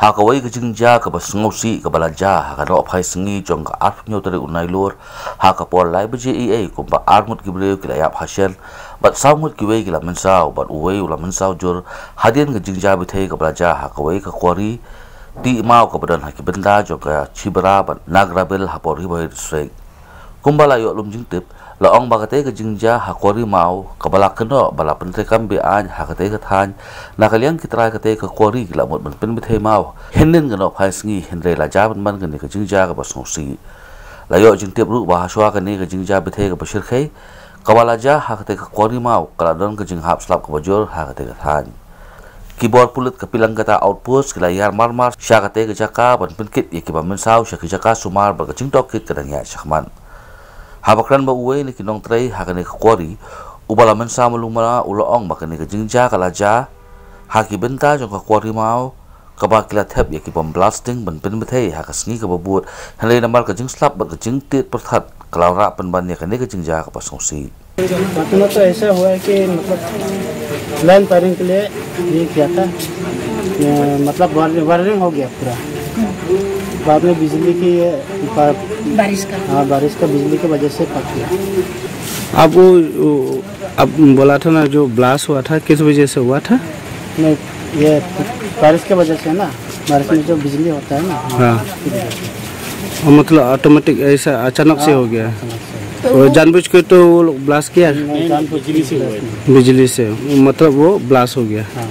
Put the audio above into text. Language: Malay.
Haka wai ke jingjia kaba sngewsih kaba laja haka nohphai sngi jong ka arf nyo tarik nailur haka por lai baje eiei kumba Ngut gibreu kila yap hashen bat samut kiwei kila Mynsaw bat uwei ula mynsawjur hadien ke Kajingbthei kaba laja haka wai ke Quary Maw kaba dan haki bynta jong ka Chibra bat Nagrabil hapoh bhoi kumba la yok lum jing tip laong bakate ke jingjia Quary Maw kabala keno bala pentre kambe an hakate ke than nakaliang kitrai kate ke Quary la mot ben BTHEI Maw henen ke nohphai sngi henre la ja ban ke ke jingjia ke sngewsih la yok jing tip ru ba haswa ke ne ke jingjia BTHEI ke RiKhasi kabala ja hakate ke Quary Maw kala don ke jing hap slap ke bajur hakate ke than keyboard pulut ke pilang kata outpost kila yar marmar syakate ke jaka ban penkit ye ke ba Mynsaw syaki jaka sumar ba ke jingtok kit ke dangya syakman habakran ba uwe ni kinong tray hakane ke Quary ubala Mynsaw malumala uloong bakane ke jingjia kalaja haki bynta jong ke Quary Maw kaba kila thep ye ki bom blasting ban BTHEI haka sngi ke babut hanle namar ke jing slap ba ke jing tit perthat kalaura penban ye kane ke jingjia ke sngewsih मतलब तो ऐसा हुआ है कि मतलब line firing के लिए ये किया था मतलब वायरिंग हो गया पूरा बाद में बिजली की बारिश का बिजली की वजह से पक गया। अब बोला था ना जो ब्लास्ट हुआ था किस वजह से हुआ था? नहीं ये बारिश की वजह से ना बारिश में जो बिजली होता है ना हाँ मतलब ऑटोमेटिक ऐसा अचानक से हो गया और जानबूझ के तो वो ब्लास्ट किया बिजली से बिजली से मतलब वो ब्लास्ट हो गया। हाँ।